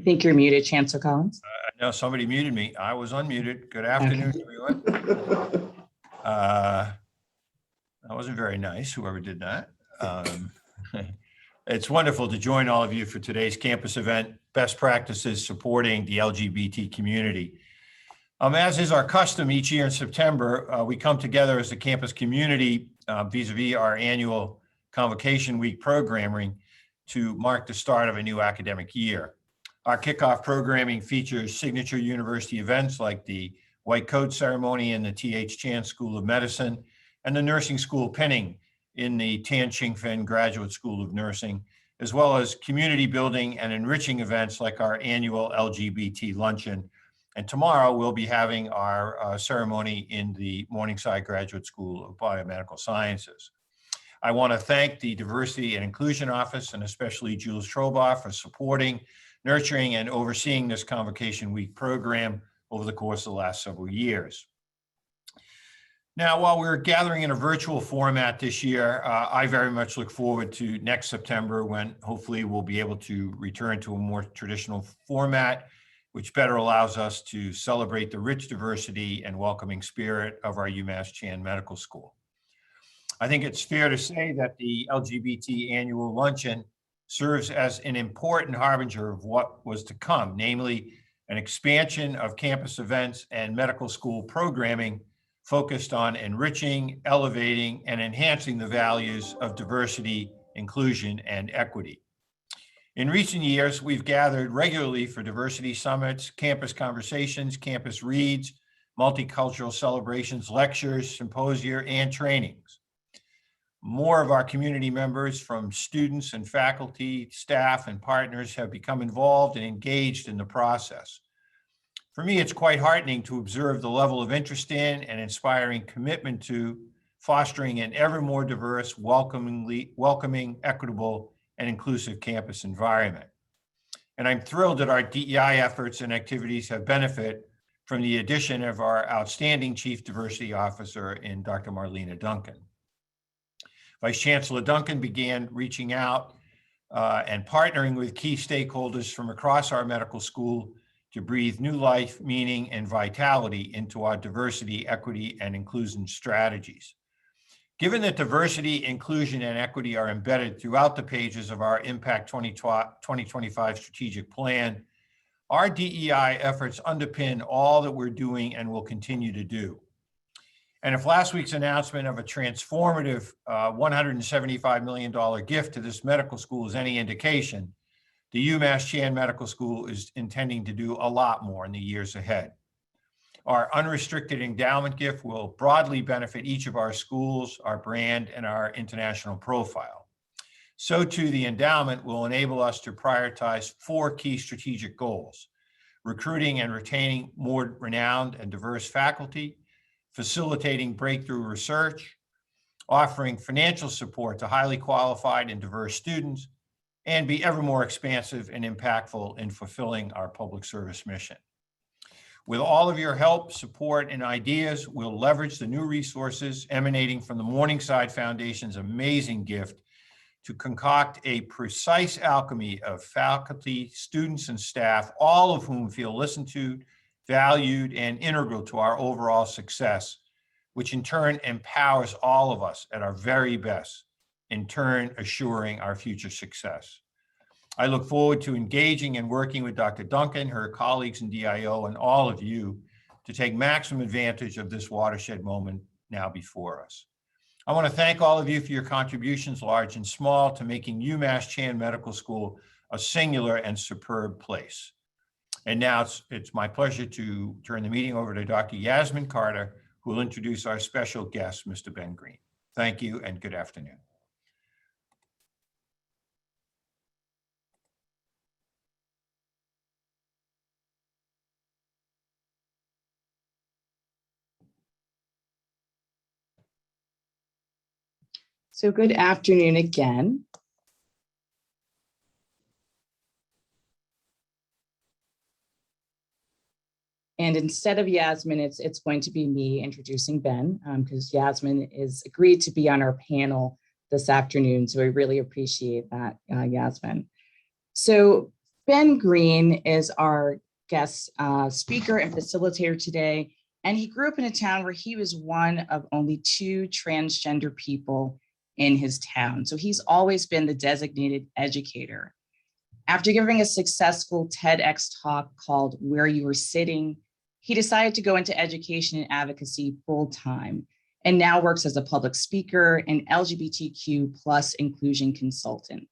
I think you're muted, Chancellor Collins. No, somebody muted me. I was unmuted. Good afternoon, everyone. That wasn't very nice, whoever did that. It's wonderful to join all of you for today's campus event, Best Practices Supporting the LGBT Community. As is our custom each year in September, we come together as a campus community vis-a-vis our annual Convocation Week programming to mark the start of a new academic year. Our kickoff programming features signature university events like the White Coat Ceremony in the T.H. Chan School of Medicine and the Nursing School Pinning in the Tan Ching Fen Graduate School of Nursing, as well as community building and enriching events like our annual LGBT luncheon. And tomorrow we'll be having our ceremony in the Morningside Graduate School of Biomedical Sciences. I want to thank the Diversity and Inclusion Office and especially Jules Trobaugh for supporting, nurturing, and overseeing this Convocation Week program over the course of the last several years. Now, while we're gathering in a virtual format this year, I very much look forward to next September when hopefully we'll be able to return to a more traditional format, which better allows us to celebrate the rich diversity and welcoming spirit of our UMass Chan Medical School. I think it's fair to say that the LGBT annual luncheon serves as an important harbinger of what was to come, namely an expansion of campus events and medical school programming focused on enriching, elevating, and enhancing the values of diversity, inclusion, and equity. In recent years, we've gathered regularly for diversity summits, campus conversations, campus reads, multicultural celebrations, lectures, symposia, and trainings. More of our community members, from students and faculty, staff, and partners, have become involved and engaged in the process. For me, it's quite heartening to observe the level of interest in and inspiring commitment to fostering an ever more diverse, welcoming, equitable, and inclusive campus environment. And I'm thrilled that our DEI efforts and activities have benefited from the addition of our outstanding Chief Diversity Officer in Dr. Marlena Duncan. Vice Chancellor Duncan began reaching out and partnering with key stakeholders from across our medical school to breathe new life, meaning, and vitality into our diversity, equity, and inclusion strategies. Given that diversity, inclusion, and equity are embedded throughout the pages of our Impact 2025 strategic plan, our DEI efforts underpin all that we're doing and will continue to do. And if last week's announcement of a transformative $175 million gift to this medical school is any indication, the UMass Chan Medical School is intending to do a lot more in the years ahead. Our unrestricted endowment gift will broadly benefit each of our schools, our brand, and our international profile. So too, the endowment will enable us to prioritize 4 key strategic goals: recruiting and retaining more renowned and diverse faculty, facilitating breakthrough research, offering financial support to highly qualified and diverse students, and be ever more expansive and impactful in fulfilling our public service mission. With all of your help, support, and ideas, we'll leverage the new resources emanating from the Morningside Foundation's amazing gift to concoct a precise alchemy of faculty, students, and staff, all of whom feel listened to, valued, and integral to our overall success, which in turn empowers all of us at our very best, in turn assuring our future success. I look forward to engaging and working with Dr. Duncan, her colleagues in DIO, and all of you to take maximum advantage of this watershed moment now before us. I want to thank all of you for your contributions, large and small, to making UMass Chan Medical School a singular and superb place. And now it's my pleasure to turn the meeting over to Dr. Yasmin Carter, who will introduce our special guest, Mr. Ben Green. Thank you and good afternoon. So good afternoon again. And instead of Yasmin, it's going to be me introducing Ben, because Yasmin is agreed to be on our panel this afternoon. So I really appreciate that, Yasmin. So Ben Green is our guest speaker and facilitator today, and he grew up in a town where he was one of only 2 transgender people in his town. So he's always been the designated educator. After giving a successful TEDx talk called Where You Were Sitting, he decided to go into education and advocacy full time, and now works as a public speaker and LGBTQ plus inclusion consultant.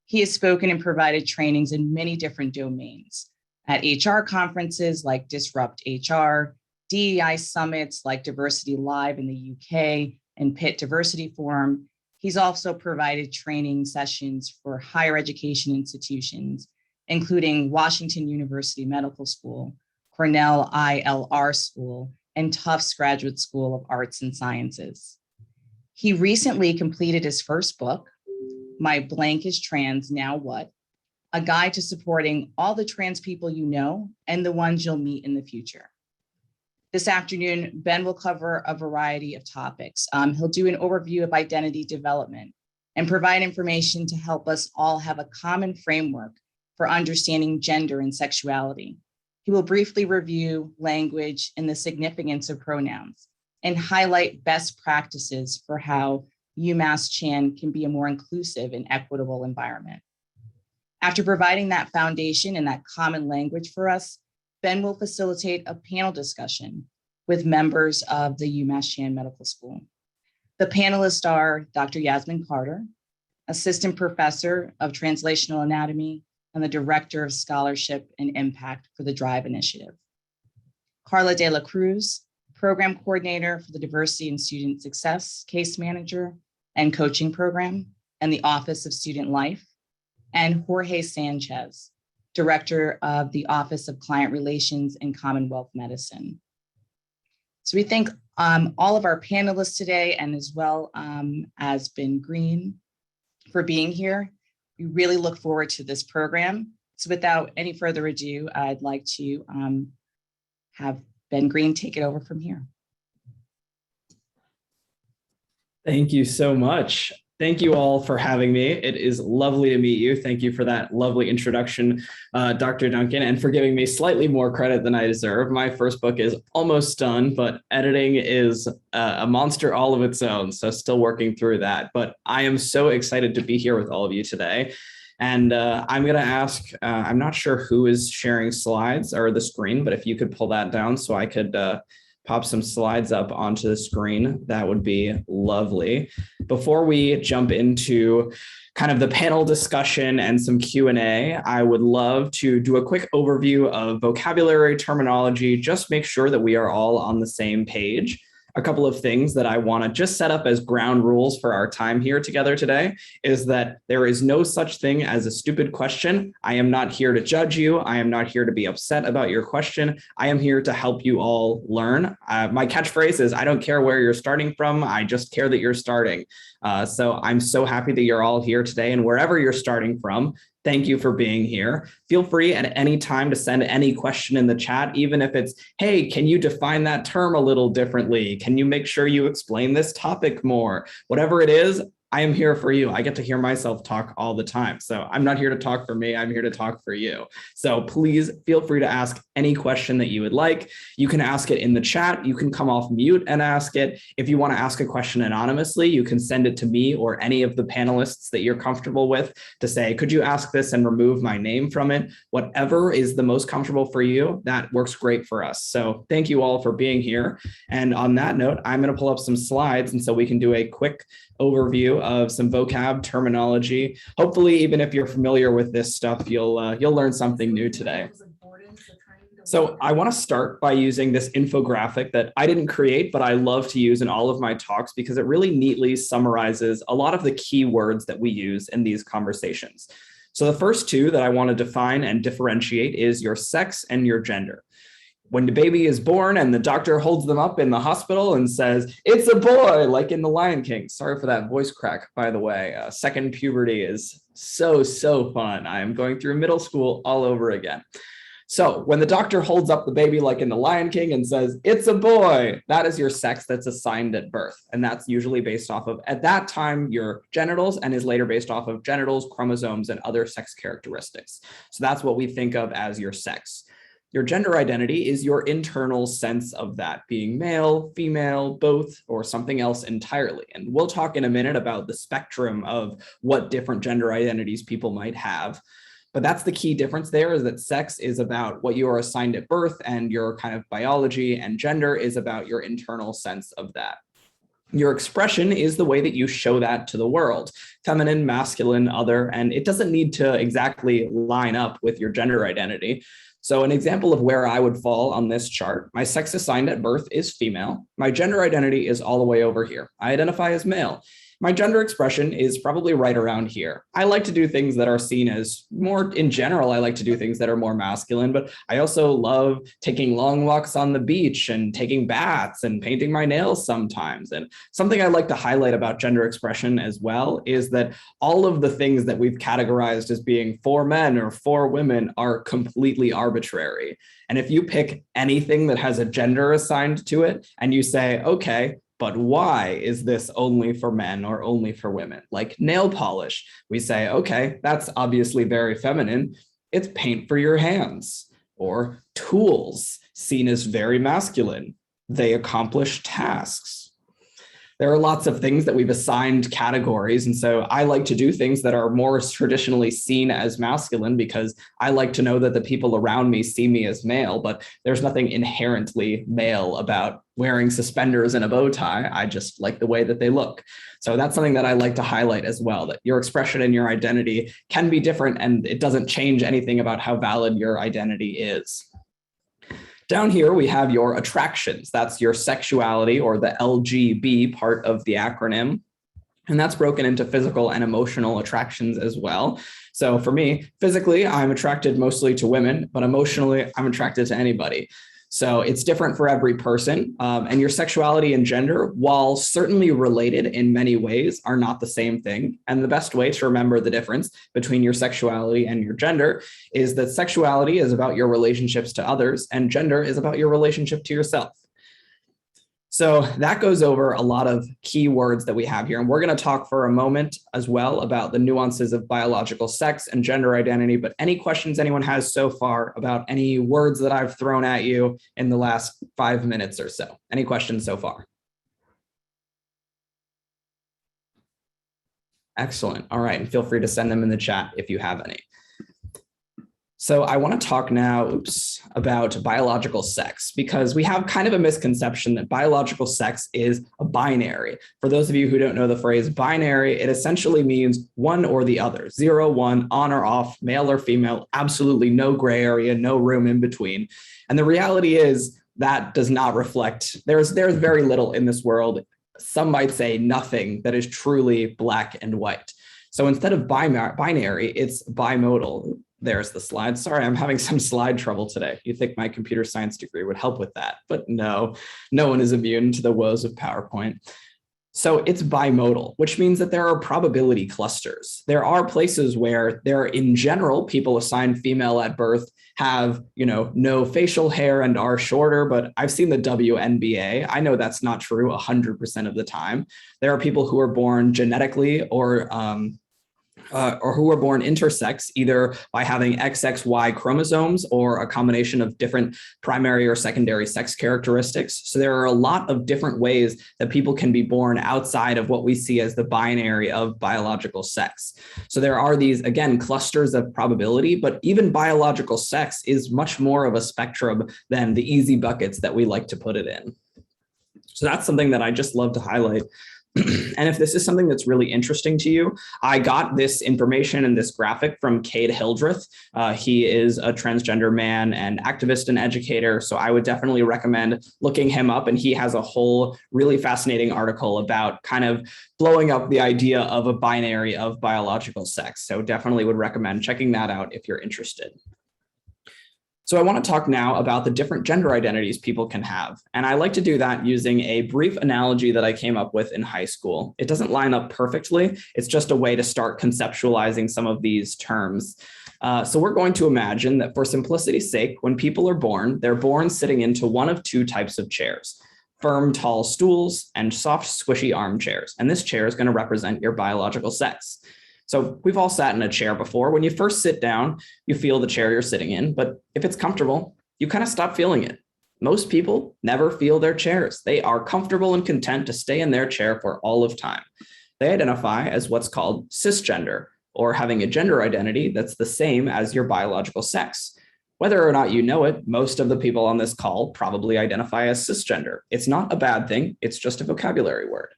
He has spoken and provided trainings in many different domains at HR conferences like Disrupt HR, DEI summits like Diversity Live in the UK and Pitt Diversity Forum. He's also provided training sessions for higher education institutions, including Washington University Medical School, Cornell ILR School, and Tufts Graduate School of Arts and Sciences. He recently completed his first book, My Blank is Trans, Now What? A guide to supporting all the trans people you know and the ones you'll meet in the future. This afternoon, Ben will cover a variety of topics. He'll do an overview of identity development and provide information to help us all have a common framework for understanding gender and sexuality. He will briefly review language and the significance of pronouns and highlight best practices for how UMass Chan can be a more inclusive and equitable environment. After providing that foundation and that common language for us, Ben will facilitate a panel discussion with members of the UMass Chan Medical School. The panelists are Dr. Yasmin Carter, Assistant Professor of Translational Anatomy and the Director of Scholarship and Impact for the DRIVE Initiative. Carla De La Cruz, Program Coordinator for the Diversity and Student Success Case Manager and Coaching Program and the Office of Student Life, and Jorge Sanchez, Director of the Office of Client Relations and Commonwealth Medicine. So we thank all of our panelists today, and as well as Ben Green, for being here. We really look forward to this program. So without any further ado, I'd like to have Ben Green take it over from here. Thank you so much. Thank you all for having me. It is lovely to meet you. Thank you for that lovely introduction, Dr. Duncan, and for giving me slightly more credit than I deserve. My first book is almost done, but editing is a monster all of its own, so still working through that. But I am so excited to be here with all of you today. And I'm going to ask, I'm not sure who is sharing slides or the screen, but if you could pull that down so I could pop some slides up onto the screen, that would be lovely. Before we jump into kind of the panel discussion and some Q&A, I would love to do a quick overview of vocabulary terminology, just make sure that we are all on the same page. A couple of things that I want to just set up as ground rules for our time here together today is that there is no such thing as a stupid question. I am not here to judge you. I am not here to be upset about your question. I am here to help you all learn. My catchphrase is, I don't care where you're starting from. I just care that you're starting. So I'm so happy that you're all here today, and wherever you're starting from, thank you for being here. Feel free at any time to send any question in the chat, even if it's, hey, can you define that term a little differently? Can you make sure you explain this topic more? Whatever it is, I am here for you. I get to hear myself talk all the time. So I'm not here to talk for me. I'm here to talk for you. So please feel free to ask any question that you would like. You can ask it in the chat. You can come off mute and ask it. If you want to ask a question anonymously, you can send it to me or any of the panelists that you're comfortable with to say, could you ask this and remove my name from it? Whatever is the most comfortable for you, that works great for us. So thank you all for being here. And on that note, I'm going to pull up some slides, and so we can do a quick overview of some vocab terminology. Hopefully, even if you're familiar with this stuff, you'll learn something new today. So I want to start by using this infographic that I didn't create, but I love to use in all of my talks because it really neatly summarizes a lot of the key words that we use in these conversations. So the first two that I want to define and differentiate is your sex and your gender. When the baby is born and the doctor holds them up in the hospital and says, it's a boy, like in The Lion King. Sorry for that voice crack, by the way. Second puberty is so fun. I am going through middle school all over again. So when the doctor holds up the baby like in The Lion King and says, it's a boy, that is your sex that's assigned at birth. And that's usually based off of, at that time, your genitals, and is later based off of genitals, chromosomes, and other sex characteristics. So that's what we think of as your sex. Your gender identity is your internal sense of that being male, female, both, or something else entirely. And we'll talk in a minute about the spectrum of what different gender identities people might have. But that's the key difference there, is that sex is about what you are assigned at birth and your kind of biology, and gender is about your internal sense of that. Your expression is the way that you show that to the world, feminine, masculine, other, and it doesn't need to exactly line up with your gender identity. So an example of where I would fall on this chart, my sex assigned at birth is female. My gender identity is all the way over here. I identify as male. My gender expression is probably right around here. I like to do things that are seen as more, in general, I like to do things that are more masculine, but I also love taking long walks on the beach and taking baths and painting my nails sometimes. And something I like to highlight about gender expression as well is that all of the things that we've categorized as being for men or for women are completely arbitrary. And if you pick anything that has a gender assigned to it and you say, okay, but why is this only for men or only for women? Like nail polish, we say, okay, that's obviously very feminine. It's paint for your hands. Or tools, seen as very masculine. They accomplish tasks. There are lots of things that we've assigned categories. And so I like to do things that are more traditionally seen as masculine because I like to know that the people around me see me as male, but there's nothing inherently male about wearing suspenders and a bow tie. I just like the way that they look. So that's something that I like to highlight as well, that your expression and your identity can be different and it doesn't change anything about how valid your identity is. Down here, we have your attractions. That's your sexuality, or the LGB part of the acronym. And that's broken into physical and emotional attractions as well. So for me, physically, I'm attracted mostly to women, but emotionally, I'm attracted to anybody. So it's different for every person. And your sexuality and gender, while certainly related in many ways, are not the same thing. And the best way to remember the difference between your sexuality and your gender is that sexuality is about your relationships to others, and gender is about your relationship to yourself. So that goes over a lot of key words that we have here. And we're going to talk for a moment as well about the nuances of biological sex and gender identity. But any questions anyone has so far about any words that I've thrown at you in the last 5 minutes or so? Any questions so far? Excellent. All right. And feel free to send them in the chat if you have any. So I want to talk now about biological sex, because we have kind of a misconception that biological sex is a binary. For those of you who don't know the phrase binary, it essentially means one or the other, 0, 1, on or off, male or female, absolutely no gray area, no room in between. And the reality is that does not reflect, there's very little in this world. Some might say nothing that is truly black and white. So instead of binary, it's bimodal. There's the slide. Sorry, I'm having some slide trouble today. You'd think my computer science degree would help with that, but no one is immune to the woes of PowerPoint. So it's bimodal, which means that there are probability clusters. There are places where in general, people assigned female at birth have, no facial hair and are shorter, but I've seen the WNBA. I know that's not true 100% of the time. There are people who are born genetically or who are born intersex, either by having XXY chromosomes or a combination of different primary or secondary sex characteristics. So there are a lot of different ways that people can be born outside of what we see as the binary of biological sex. So there are these, again, clusters of probability, but even biological sex is much more of a spectrum than the easy buckets that we like to put it in. So that's something that I just love to highlight. And if this is something that's really interesting to you, I got this information and this graphic from Cade Hildreth. He is a transgender man and activist and educator. So I would definitely recommend looking him up. And he has a whole really fascinating article about kind of blowing up the idea of a binary of biological sex. So definitely would recommend checking that out if you're interested. So I want to talk now about the different gender identities people can have. And I like to do that using a brief analogy that I came up with in high school. It doesn't line up perfectly. It's just a way to start conceptualizing some of these terms. So we're going to imagine that for simplicity's sake, when people are born, they're born sitting into one of two types of chairs: firm, tall stools and soft, squishy armchairs. And this chair is going to represent your biological sex. So we've all sat in a chair before. When you first sit down, you feel the chair you're sitting in, but if it's comfortable, you kind of stop feeling it. Most people never feel their chairs. They are comfortable and content to stay in their chair for all of time. They identify as what's called cisgender, or having a gender identity that's the same as your biological sex. Whether or not you know it, most of the people on this call probably identify as cisgender. It's not a bad thing, it's just a vocabulary word.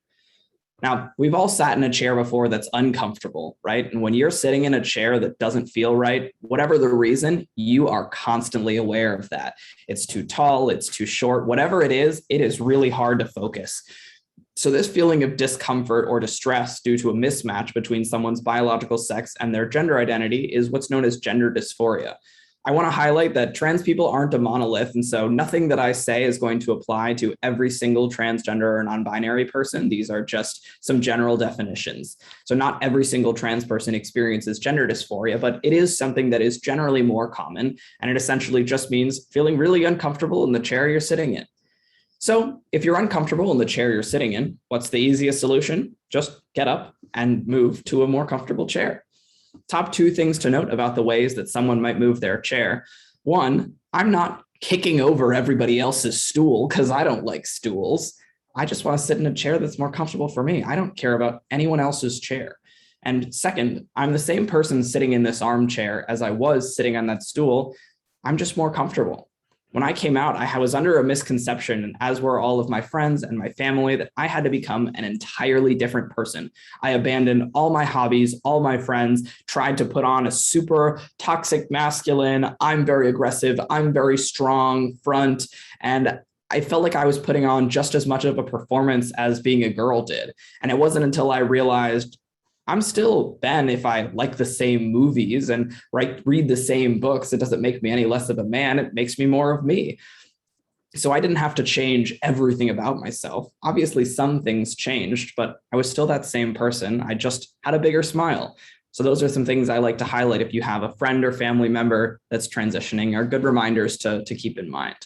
Now, we've all sat in a chair before that's uncomfortable, right? And when you're sitting in a chair that doesn't feel right, whatever the reason, you are constantly aware of that. It's too tall, it's too short, whatever it is really hard to focus. So this feeling of discomfort or distress due to a mismatch between someone's biological sex and their gender identity is what's known as gender dysphoria. I want to highlight that trans people aren't a monolith, and so nothing that I say is going to apply to every single transgender or non-binary person. These are just some general definitions. So not every single trans person experiences gender dysphoria, but it is something that is generally more common, and it essentially just means feeling really uncomfortable in the chair you're sitting in. So if you're uncomfortable in the chair you're sitting in, what's the easiest solution? Just get up and move to a more comfortable chair. Top two things to note about the ways that someone might move their chair. One, I'm not kicking over everybody else's stool because I don't like stools. I just want to sit in a chair that's more comfortable for me. I don't care about anyone else's chair. And second, I'm the same person sitting in this armchair as I was sitting on that stool. I'm just more comfortable. When I came out, I was under a misconception, and as were all of my friends and my family, that I had to become an entirely different person. I abandoned all my hobbies, all my friends, tried to put on a super toxic masculine, I'm very aggressive, I'm very strong front, and I felt like I was putting on just as much of a performance as being a girl did. And it wasn't until I realized I'm still Ben if I like the same movies and read the same books. It doesn't make me any less of a man. It makes me more of me. So I didn't have to change everything about myself. Obviously, some things changed, but I was still that same person. I just had a bigger smile. So those are some things I like to highlight if you have a friend or family member that's transitioning, are good reminders to keep in mind.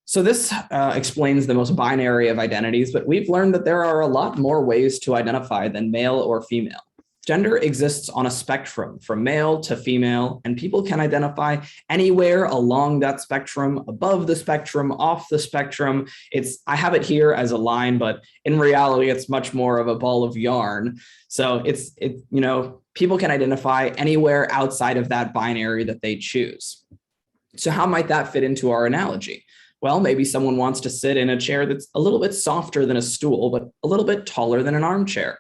So this explains the most binary of identities, but we've learned that there are a lot more ways to identify than male or female. Gender exists on a spectrum from male to female, and people can identify anywhere along that spectrum, above the spectrum, off the spectrum. I have it here as a line, but in reality, it's much more of a ball of yarn. So people can identify anywhere outside of that binary that they choose. So how might that fit into our analogy? Well, maybe someone wants to sit in a chair that's a little bit softer than a stool, but a little bit taller than an armchair.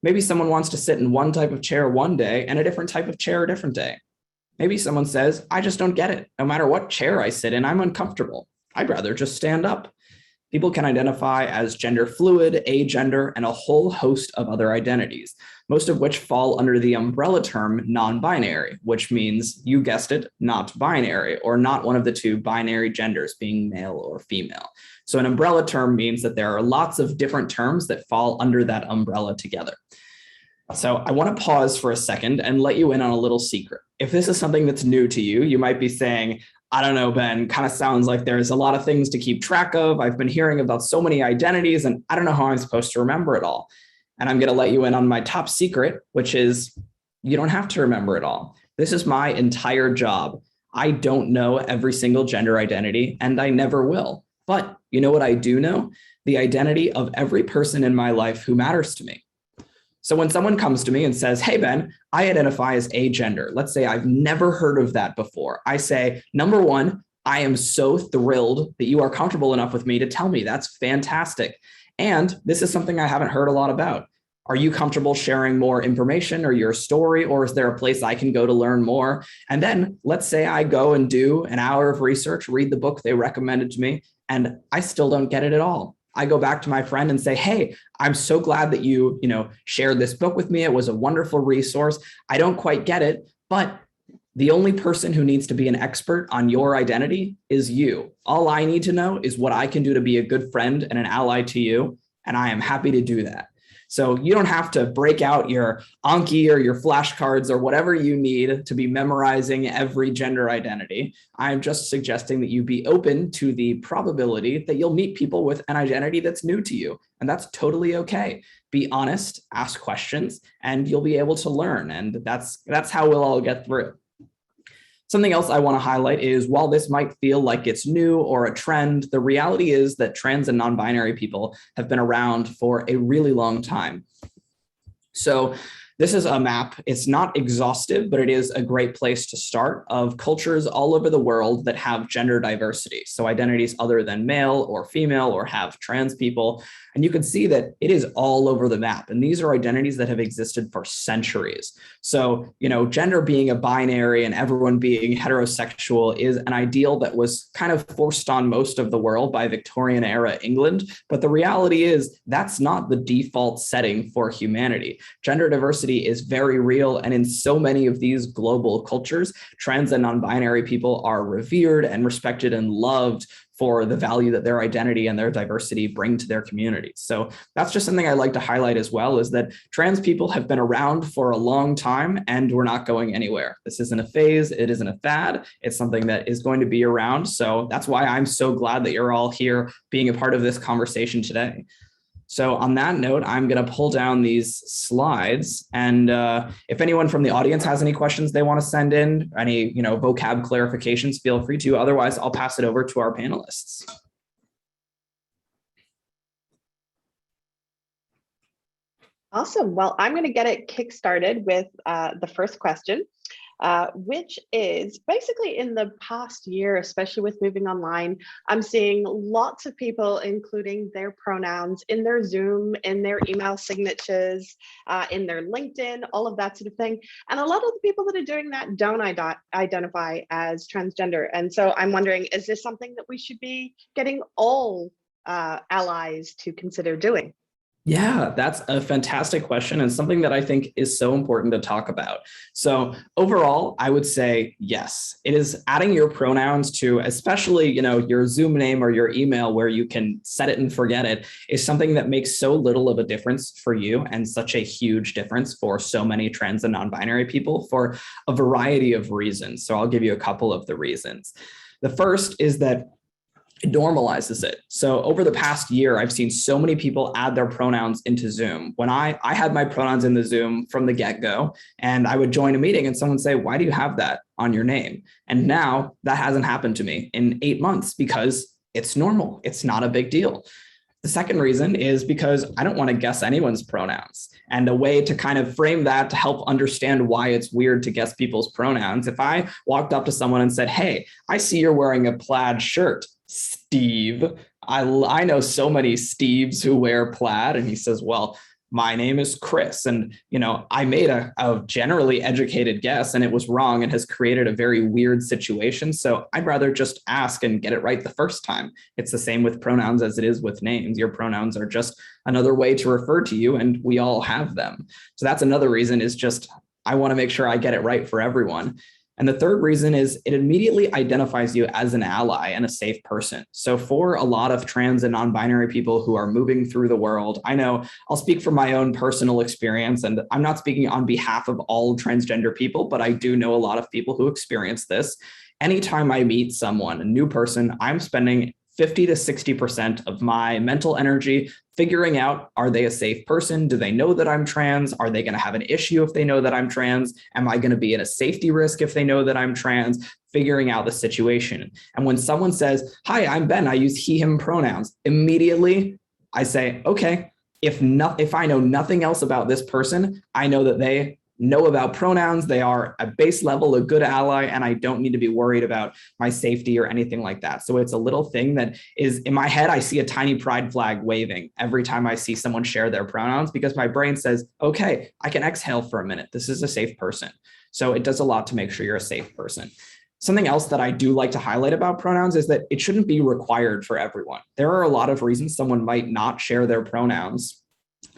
Maybe someone wants to sit in one type of chair one day and a different type of chair a different day. Maybe someone says, I just don't get it. No matter what chair I sit in, I'm uncomfortable. I'd rather just stand up. People can identify as gender fluid, agender, and a whole host of other identities, most of which fall under the umbrella term non-binary, which means, you guessed it, not binary, or not one of the two binary genders, being male or female. So an umbrella term means that there are lots of different terms that fall under that umbrella together. So I want to pause for a second and let you in on a little secret. If this is something that's new to you, you might be saying, I don't know, Ben, kind of sounds like there's a lot of things to keep track of. I've been hearing about so many identities and I don't know how I'm supposed to remember it all. And I'm going to let you in on my top secret, which is you don't have to remember it all. This is my entire job. I don't know every single gender identity and I never will. But you know what I do know? The identity of every person in my life who matters to me. So when someone comes to me and says, hey, Ben, I identify as agender. Let's say I've never heard of that before. I say, number one, I am so thrilled that you are comfortable enough with me to tell me. That's fantastic. And this is something I haven't heard a lot about. Are you comfortable sharing more information or your story, or is there a place I can go to learn more? And then let's say I go and do an hour of research, read the book they recommended to me, and I still don't get it at all. I go back to my friend and say, hey, I'm so glad that you shared this book with me. It was a wonderful resource. I don't quite get it, but the only person who needs to be an expert on your identity is you. All I need to know is what I can do to be a good friend and an ally to you. And I am happy to do that. So you don't have to break out your Anki or your flashcards or whatever you need to be memorizing every gender identity. I'm just suggesting that you be open to the probability that you'll meet people with an identity that's new to you. And that's totally okay. Be honest, ask questions, and you'll be able to learn. And that's how we'll all get through. Something else I want to highlight is while this might feel like it's new or a trend, the reality is that trans and non-binary people have been around for a really long time. So this is a map. It's not exhaustive, but it is a great place to start of cultures all over the world that have gender diversity. So identities other than male or female or have trans people. And you can see that it is all over the map. And these are identities that have existed for centuries. So, gender being a binary and everyone being heterosexual is an ideal that was kind of forced on most of the world by Victorian era England. But the reality is that's not the default setting for humanity. Gender diversity is very real. And in so many of these global cultures, trans and non-binary people are revered and respected and loved for the value that their identity and their diversity bring to their communities. So that's just something I like to highlight as well, is that trans people have been around for a long time and we're not going anywhere. This isn't a phase, it isn't a fad, it's something that is going to be around. So that's why I'm so glad that you're all here being a part of this conversation today. So on that note, I'm going to pull down these slides. And if anyone from the audience has any questions they want to send in, any vocab clarifications, feel free to. Otherwise, I'll pass it over to our panelists. Awesome. Well, I'm going to get it kickstarted with the first question. Which is basically in the past year, especially with moving online, I'm seeing lots of people including their pronouns in their Zoom, in their email signatures, in their LinkedIn, all of that sort of thing. And a lot of the people that are doing that don't identify as transgender. And so I'm wondering, is this something that we should be getting all allies to consider doing? Yeah, that's a fantastic question and something that I think is so important to talk about. So overall, I would say yes. It is adding your pronouns to, especially, your Zoom name or your email where you can set it and forget it, is something that makes so little of a difference for you and such a huge difference for so many trans and non-binary people for a variety of reasons. So I'll give you a couple of the reasons. The first is that it normalizes it. So over the past year, I've seen so many people add their pronouns into Zoom. When I had my pronouns in the Zoom from the get-go, and I would join a meeting and someone say, why do you have that on your name? And now that hasn't happened to me in 8 months because it's normal. It's not a big deal. The second reason is because I don't want to guess anyone's pronouns. And a way to kind of frame that to help understand why it's weird to guess people's pronouns. If I walked up to someone and said, hey, I see you're wearing a plaid shirt, Steve. I know so many Steves who wear plaid. And he says, well, my name is Chris. And, I made a generally educated guess and it was wrong and has created a very weird situation. So I'd rather just ask and get it right the first time. It's the same with pronouns as it is with names. Your pronouns are just another way to refer to you and we all have them. So that's another reason, is just, I want to make sure I get it right for everyone. And the third reason is it immediately identifies you as an ally and a safe person. So for a lot of trans and non-binary people who are moving through the world, I know I'll speak from my own personal experience, and I'm not speaking on behalf of all transgender people, but I do know a lot of people who experience this. Anytime I meet someone, a new person, I'm spending 50 to 60% of my mental energy figuring out, are they a safe person? Do they know that I'm trans? Are they going to have an issue if they know that I'm trans? Am I going to be at a safety risk if they know that I'm trans? Figuring out the situation. And when someone says, hi, I'm Ben, I use he, him pronouns, immediately I say, okay, if I know nothing else about this person, I know that they know about pronouns, they are at base level a good ally, and I don't need to be worried about my safety or anything like that. So it's a little thing that is in my head. I see a tiny pride flag waving every time I see someone share their pronouns, because my brain says, okay, I can exhale for a minute. This is a safe person. So it does a lot to make sure you're a safe person. Something else that I do like to highlight about pronouns is that it shouldn't be required for everyone. There are a lot of reasons someone might not share their pronouns.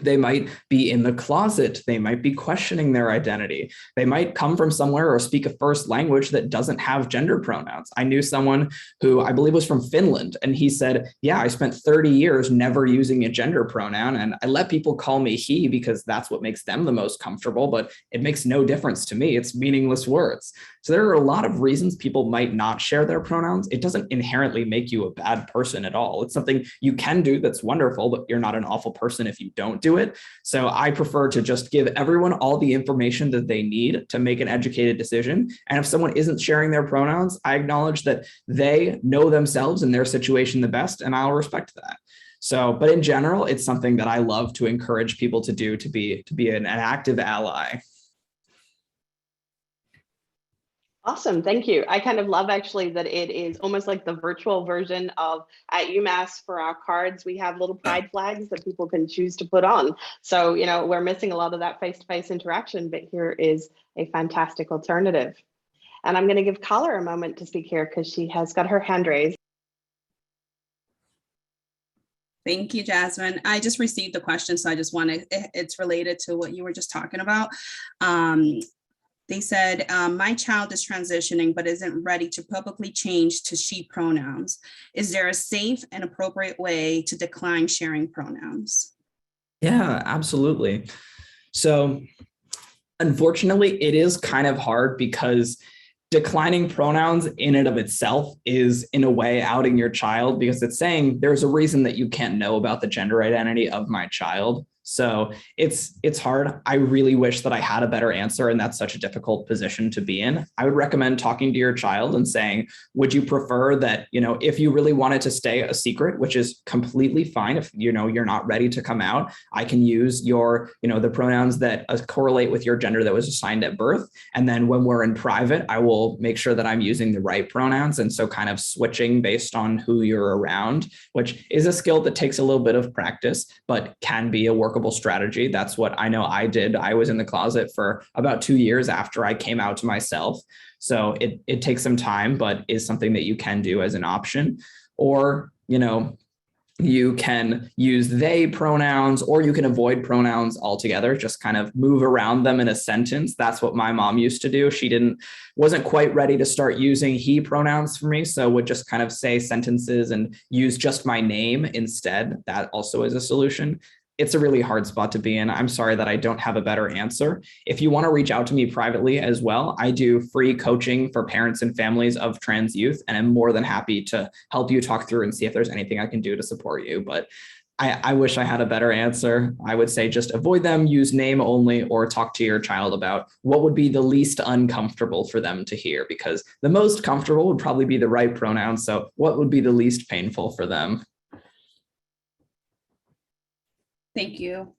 They might be in the closet. They might be questioning their identity. They might come from somewhere or speak a first language that doesn't have gender pronouns. I knew someone who I believe was from Finland, and he said, yeah, I spent 30 years never using a gender pronoun, and I let people call me he because that's what makes them the most comfortable, but it makes no difference to me. It's meaningless words. So there are a lot of reasons people might not share their pronouns. It doesn't inherently make you a bad person at all. It's something you can do that's wonderful, but you're not an awful person if you don't do it. So I prefer to just give everyone all the information that they need to make an educated decision. And if someone isn't sharing their pronouns, I acknowledge that they know themselves and their situation the best, and I'll respect that. So, but in general, it's something that I love to encourage people to do, to be an active ally. Awesome, thank you. I kind of love actually that it is almost like the virtual version of at UMass. For our cards, we have little pride flags that people can choose to put on. So, you know, we're missing a lot of that face-to-face interaction, but here is a fantastic alternative. And I'm going to give Caller a moment to speak here because she has got her hand raised. Thank you, Jasmine. I just received the question, so I just wanted, it's related to what you were just talking about. They said, my child is transitioning, but isn't ready to publicly change to she pronouns. Is there a safe and appropriate way to decline sharing pronouns? Yeah, absolutely. So unfortunately, it is kind of hard because declining pronouns in and of itself is in a way outing your child, because it's saying there's a reason that you can't know about the gender identity of my child. So it's hard. I really wish that I had a better answer, and that's such a difficult position to be in. I would recommend talking to your child and saying, would you prefer that, you know, if you really wanted to stay a secret, which is completely fine. If, you know, you're not ready to come out, I can use your, you know, the pronouns that correlate with your gender that was assigned at birth. And then when we're in private, I will make sure that I'm using the right pronouns. And so kind of switching based on who you're around, which is a skill that takes a little bit of practice, but can be a workable strategy. That's what I know I did. I was in the closet for about 2 years after I came out to myself. So it takes some time, but is something that you can do as an option. Or, you know, you can use they pronouns, or you can avoid pronouns altogether, just kind of move around them in a sentence. That's what my mom used to do. She wasn't quite ready to start using he pronouns for me, so would just kind of say sentences and use just my name instead. That also is a solution. It's a really hard spot to be in. I'm sorry that I don't have a better answer. If you want to reach out to me privately as well, I do free coaching for parents and families of trans youth, and I'm more than happy to help you talk through and see if there's anything I can do to support you. But I wish I had a better answer. I would say just avoid them, use name only, or talk to your child about what would be the least uncomfortable for them to hear, because the most comfortable would probably be the right pronoun. So what would be the least painful for them? Thank you.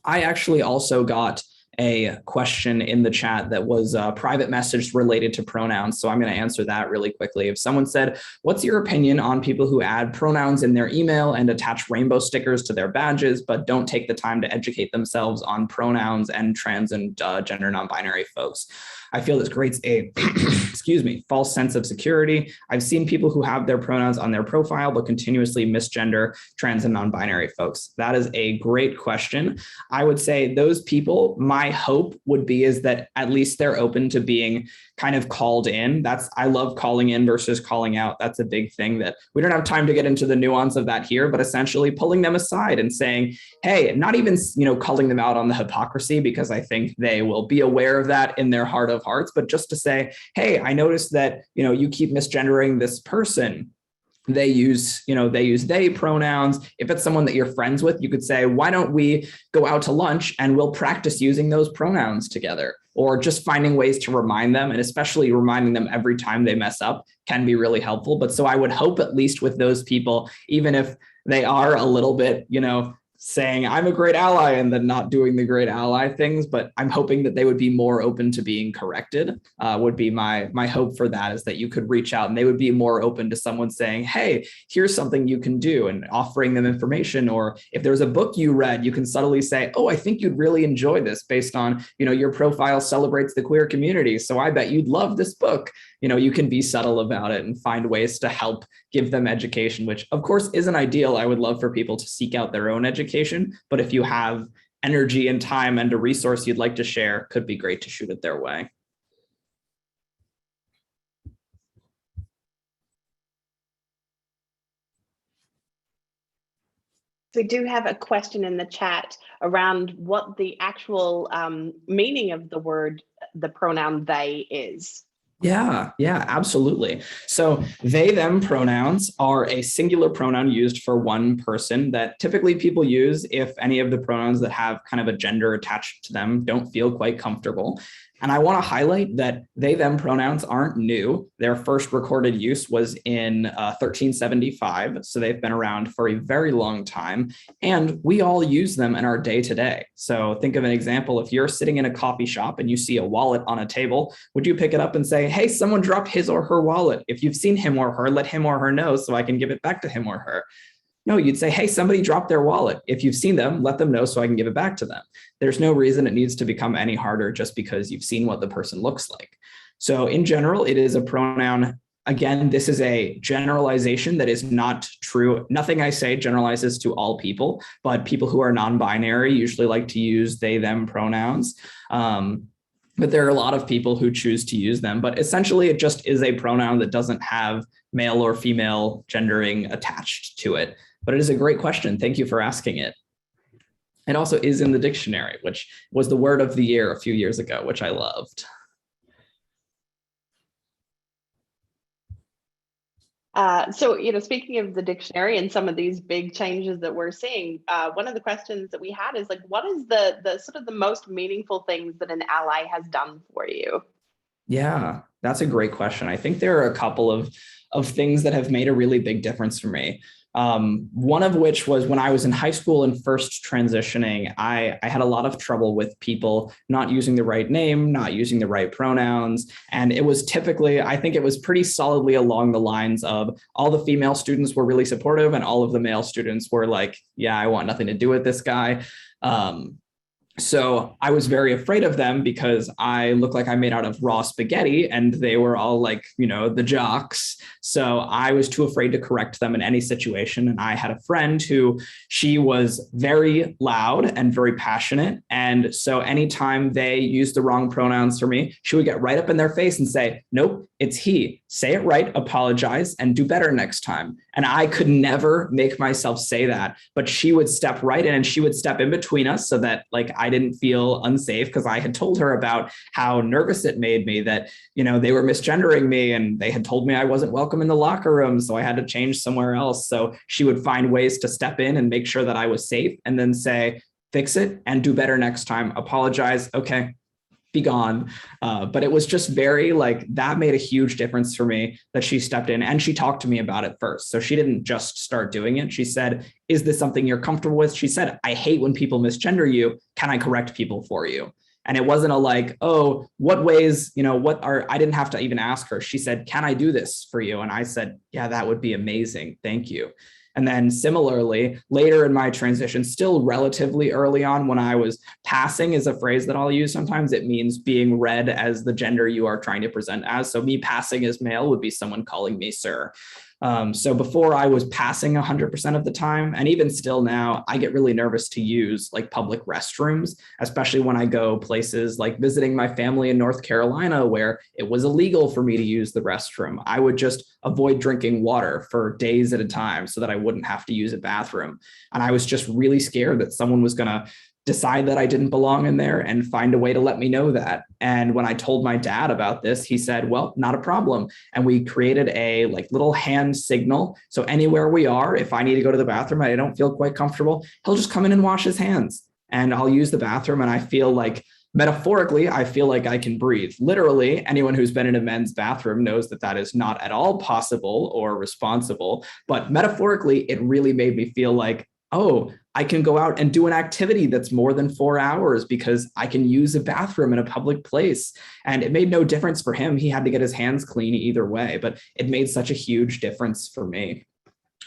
I actually also got a question in the chat that was a private message related to pronouns. So I'm going to answer that really quickly. If someone said, what's your opinion on people who add pronouns in their email and attach rainbow stickers to their badges, but don't take the time to educate themselves on pronouns and trans and gender non-binary folks? I feel this creates a, excuse me, false sense of security. I've seen people who have their pronouns on their profile, but continuously misgender trans and non-binary folks. That is a great question. I would say those people, my hope would be is that at least they're open to being kind of called in. I love calling in versus calling out. That's a big thing that we don't have time to get into the nuance of that here, but essentially pulling them aside and saying, hey, not even, you know, calling them out on the hypocrisy, because I think they will be aware of that in their heart of hearts, but just to say, hey, I noticed that, you know, you keep misgendering this person. They use they pronouns. If it's someone that you're friends with, you could say, why don't we go out to lunch and we'll practice using those pronouns together? Or just finding ways to remind them, and especially reminding them every time they mess up can be really helpful. But so I would hope, at least with those people, even if they are a little bit, you know, saying I'm a great ally and then not doing the great ally things, but I'm hoping that they would be more open to being corrected. Would be my hope for that, is that you could reach out and they would be more open to someone saying, hey, here's something you can do, and offering them information. Or if there's a book you read, you can subtly say, oh, I think you'd really enjoy this based on, you know, your profile celebrates the queer community, so I bet you'd love this book. You know, you can be subtle about it and find ways to help give them education, which of course isn't ideal. I would love for people to seek out their own education, communication. But if you have energy and time and a resource you'd like to share, could be great to shoot it their way. We do have a question in the chat around what the actual meaning of the word, the pronoun they is. Yeah, absolutely. So they, them pronouns are a singular pronoun used for one person that typically people use if any of the pronouns that have kind of a gender attached to them don't feel quite comfortable. And I want to highlight that they, them pronouns aren't new. Their first recorded use was in 1375. So they've been around for a very long time. And we all use them in our day to day. So think of an example. If you're sitting in a coffee shop and you see a wallet on a table, would you pick it up and say, hey, someone dropped his or her wallet? If you've seen him or her, let him or her know so I can give it back to him or her. No, you'd say, hey, somebody dropped their wallet. If you've seen them, let them know so I can give it back to them. There's no reason it needs to become any harder just because you've seen what the person looks like. So in general, it is a pronoun. Again, this is a generalization that is not true. Nothing I say generalizes to all people, but people who are non-binary usually like to use they, them pronouns. But there are a lot of people who choose to use them. But essentially, it just is a pronoun that doesn't have male or female gendering attached to it. But it is a great question. Thank you for asking it. It also is in the dictionary, which was the word of the year a few years ago, which I loved. So, speaking of the dictionary and some of these big changes that we're seeing, one of the questions that we had is like, what is the sort of the most meaningful things that an ally has done for you? Yeah, that's a great question. I think there are a couple of things that have made a really big difference for me. One of which was when I was in high school and first transitioning, I had a lot of trouble with people not using the right name, not using the right pronouns. And it was typically, I think it was pretty solidly along the lines of all the female students were really supportive and all of the male students were like, yeah, I want nothing to do with this guy. So I was very afraid of them because I looked like I made out of raw spaghetti and they were all like, the jocks. So I was too afraid to correct them in any situation. And I had a friend who she was very loud and very passionate. And so anytime they used the wrong pronouns for me, she would get right up in their face and say, nope, it's he. Say it right, apologize, and do better next time. And I could never make myself say that, but she would step right in and she would step in between us so that I didn't feel unsafe because I had told her about how nervous it made me that, they were misgendering me and they had told me I wasn't welcome in the locker room. So I had to change somewhere else. So she would find ways to step in and make sure that I was safe and then say, fix it and do better next time. Apologize. Okay. Be gone. But it was just very that made a huge difference for me that she stepped in and she talked to me about it first. So she didn't just start doing it. She said, is this something you're comfortable with? She said, I hate when people misgender you. Can I correct people for you? And it wasn't oh, what ways, I didn't have to even ask her. She said, can I do this for you? And I said, yeah, that would be amazing. Thank you. And then similarly, later in my transition, still relatively early on when I was passing is a phrase that I'll use sometimes. It means being read as the gender you are trying to present as. So me passing as male would be someone calling me sir. So before I was passing 100% of the time, and even still now, I get really nervous to use public restrooms, especially when I go places like visiting my family in North Carolina, where it was illegal for me to use the restroom. I would just avoid drinking water for days at a time so that I wouldn't have to use a bathroom. And I was just really scared that someone was going to decide that I didn't belong in there and find a way to let me know that. And when I told my dad about this, he said, well, not a problem. And we created a little hand signal. So anywhere we are, if I need to go to the bathroom and I don't feel quite comfortable, he'll just come in and wash his hands and I'll use the bathroom. And I feel metaphorically, I feel like I can breathe. Literally, anyone who's been in a men's bathroom knows that that is not at all possible or responsible. But metaphorically, it really made me feel oh, I can go out and do an activity that's more than 4 hours because I can use a bathroom in a public place. And it made no difference for him. He had to get his hands clean either way, but it made such a huge difference for me.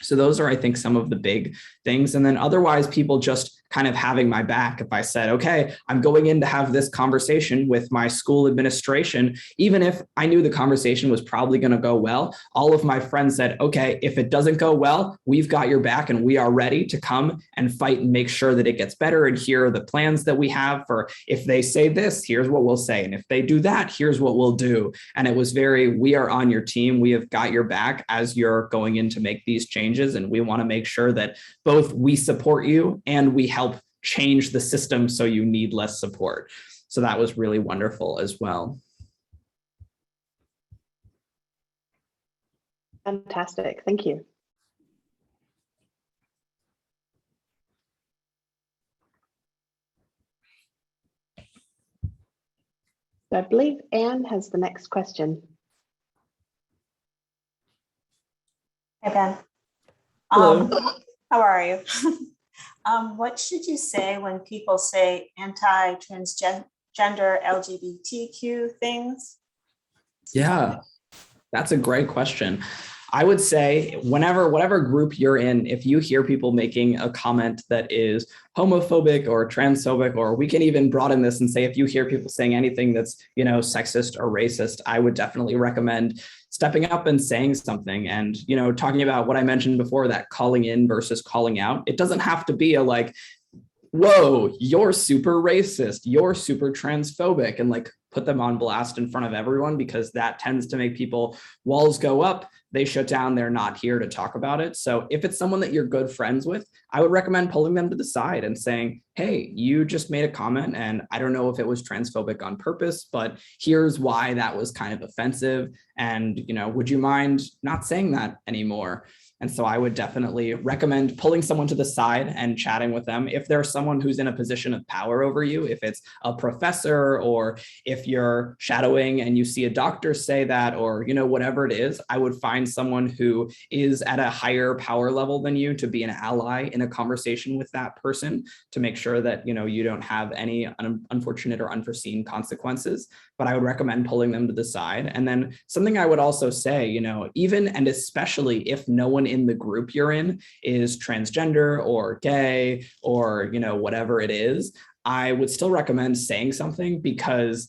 So those are, I think, some of the big things. And then otherwise, people just kind of having my back. If I said, okay, I'm going in to have this conversation with my school administration, even if I knew the conversation was probably going to go well, all of my friends said, okay, if it doesn't go well, we've got your back and we are ready to come and fight and make sure that it gets better. And here are the plans that we have for, if they say this, here's what we'll say. And if they do that, here's what we'll do. And it was very, we are on your team. We have got your back as you're going in to make these changes. And we want to make sure that both we support you and we help change the system so you need less support. So that was really wonderful as well. Fantastic. Thank you. So I believe Anne has the next question. Hey, Ben. Hello. How are you? What should you say when people say anti-transgender LGBTQ things? Yeah, that's a great question. I would say whatever group you're in, if you hear people making a comment that is homophobic or transphobic, or we can even broaden this and say, if you hear people saying anything that's, sexist or racist, I would definitely recommend stepping up and saying something. And, talking about what I mentioned before, that calling in versus calling out, it doesn't have to be a like, whoa, you're super racist, you're super transphobic, and like put them on blast in front of everyone, because that tends to make people walls go up. They shut down. They're not here to talk about it. So if it's someone that you're good friends with, I would recommend pulling them to the side and saying, hey, you just made a comment, and I don't know if it was transphobic on purpose, but here's why that was kind of offensive. And, would you mind not saying that anymore? And so I would definitely recommend pulling someone to the side and chatting with them. If there's someone who's in a position of power over you, if it's a professor, or if you're shadowing and you see a doctor say that, or, whatever it is, I would find someone who is at a higher power level than you to be an ally in a conversation with that person, to make sure that, you don't have any unfortunate or unforeseen consequences. But I would recommend pulling them to the side. And then something I would also say, even and especially if no one in the group you're in is transgender or gay or, whatever it is, I would still recommend saying something, because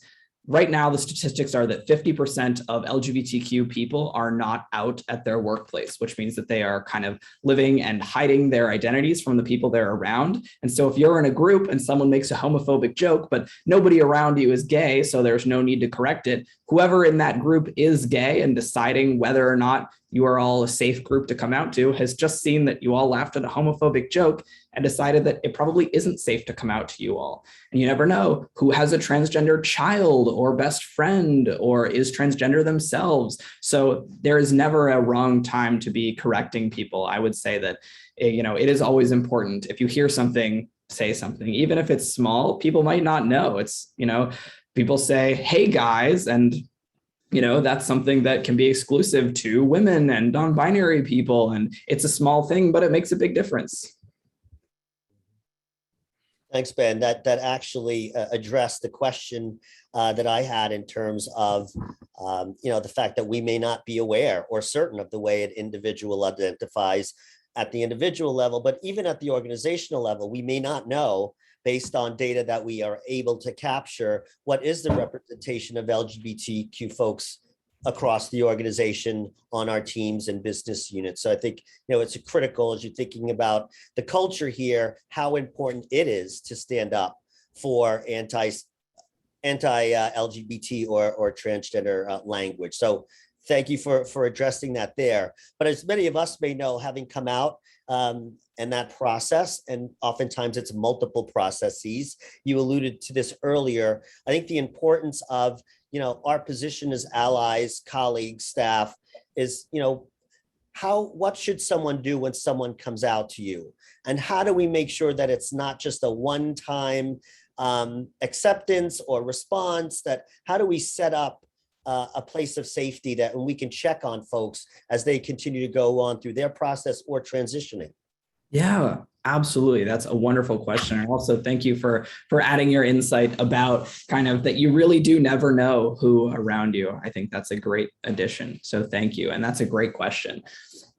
right now the statistics are that 50% of LGBTQ people are not out at their workplace, which means that they are kind of living and hiding their identities from the people they're around. And so if you're in a group and someone makes a homophobic joke, but nobody around you is gay, so there's no need to correct it, whoever in that group is gay and deciding whether or not you are all a safe group to come out to has just seen that you all laughed at a homophobic joke and decided that it probably isn't safe to come out to you all. And you never know who has a transgender child or best friend or is transgender themselves. So there is never a wrong time to be correcting people. I would say that, it is always important. If you hear something, say something, even if it's small. People might not know. It's, people say, hey guys, and that's something that can be exclusive to women and non-binary people. And it's a small thing, but it makes a big difference. Thanks, Ben. That actually addressed the question that I had in terms of, the fact that we may not be aware or certain of the way an individual identifies at the individual level, but even at the organizational level, we may not know, based on data that we are able to capture, what is the representation of LGBTQ folks across the organization on our teams and business units. So I think, it's critical as you're thinking about the culture here, how important it is to stand up for anti-LGBT or transgender language. So thank you for addressing that there. But as many of us may know, having come out and that process, and oftentimes it's multiple processes, you alluded to this earlier, I think the importance of, our position as allies, colleagues, staff is, what should someone do when someone comes out to you? And how do we make sure that it's not just a one-time acceptance or response? That how do we set up a place of safety that we can check on folks as they continue to go on through their process or transitioning? Yeah, absolutely. That's a wonderful question. And also thank you for adding your insight about kind of that you really do never know who around you. I think that's a great addition. So thank you. And that's a great question.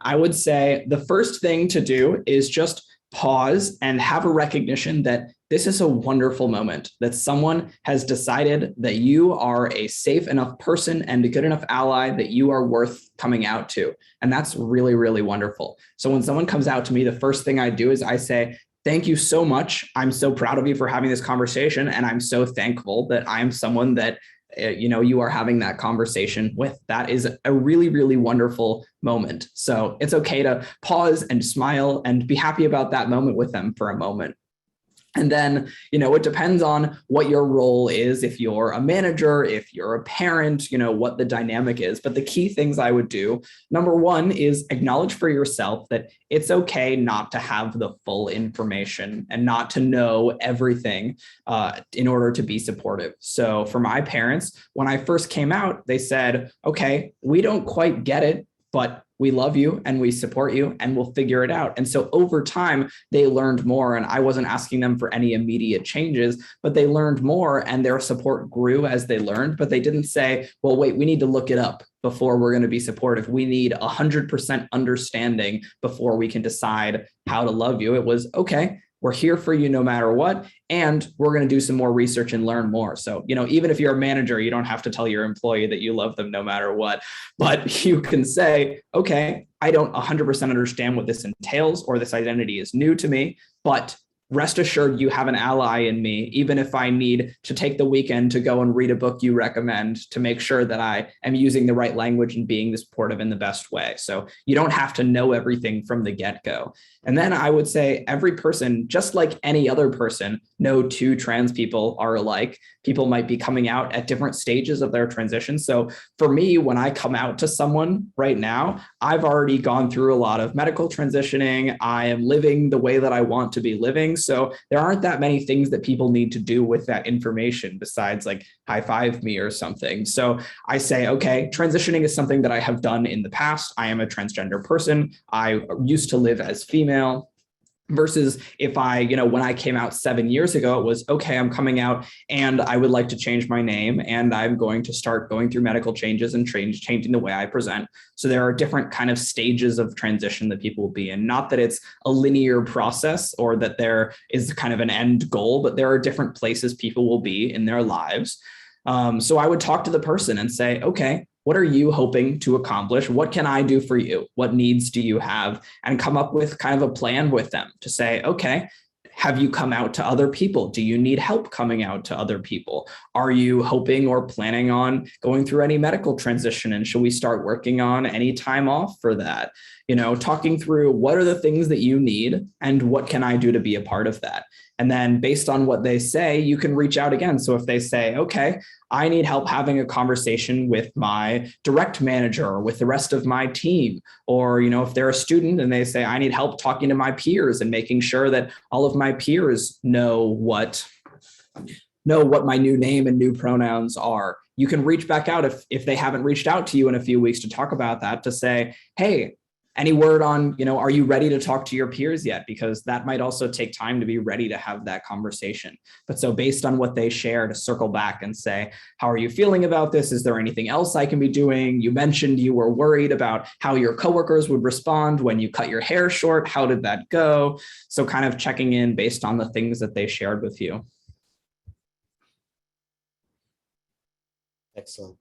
I would say the first thing to do is just pause and have a recognition that this is a wonderful moment, that someone has decided that you are a safe enough person and a good enough ally that you are worth coming out to. And that's really, really wonderful. So when someone comes out to me, the first thing I do is I say, thank you so much. I'm so proud of you for having this conversation. And I'm so thankful that I'm someone that you are having that conversation with. That is a really, really wonderful moment. So it's okay to pause and smile and be happy about that moment with them for a moment. And then, it depends on what your role is. If you're a manager, if you're a parent, what the dynamic is. But the key things I would do, number one, is acknowledge for yourself that it's okay not to have the full information and not to know everything in order to be supportive. So for my parents, when I first came out, they said, okay, we don't quite get it, but we love you and we support you and we'll figure it out. And so over time, they learned more, and I wasn't asking them for any immediate changes, but they learned more and their support grew as they learned. But they didn't say, well, wait, we need to look it up before we're going to be supportive. We need 100% understanding before we can decide how to love you. It was, okay, we're here for you no matter what. And we're going to do some more research and learn more. So, even if you're a manager, you don't have to tell your employee that you love them no matter what. But you can say, okay, I don't 100% understand what this entails, or this identity is new to me, but rest assured you have an ally in me, even if I need to take the weekend to go and read a book you recommend to make sure that I am using the right language and being supportive in the best way. So you don't have to know everything from the get-go. And then I would say every person, just like any other person, no two trans people are alike. People might be coming out at different stages of their transition. So for me, when I come out to someone right now, I've already gone through a lot of medical transitioning. I am living the way that I want to be living. So there aren't that many things that people need to do with that information besides like high five me or something. So I say, okay, transitioning is something that I have done in the past. I am a transgender person. I used to live as female. Versus if when I came out 7 years ago, it was, okay, I'm coming out and I would like to change my name and I'm going to start going through medical changes and changing the way I present. So there are different kind of stages of transition that people will be in. Not that it's a linear process or that there is kind of an end goal, but there are different places people will be in their lives. So I would talk to the person and say, okay, what are you hoping to accomplish? What can I do for you? What needs do you have? And come up with kind of a plan with them to say, okay, have you come out to other people? Do you need help coming out to other people? Are you hoping or planning on going through any medical transition? And should we start working on any time off for that? Talking through what are the things that you need and what can I do to be a part of that? And then based on what they say, you can reach out again. So if they say, okay, I need help having a conversation with my direct manager or with the rest of my team, or, if they're a student and they say, I need help talking to my peers and making sure that all of my peers know what my new name and new pronouns are. You can reach back out if they haven't reached out to you in a few weeks to talk about that, to say, hey, any word on, are you ready to talk to your peers yet? Because that might also take time to be ready to have that conversation. But so based on what they share, to circle back and say, how are you feeling about this? Is there anything else I can be doing? You mentioned you were worried about how your coworkers would respond when you cut your hair short. How did that go? So kind of checking in based on the things that they shared with you. Excellent.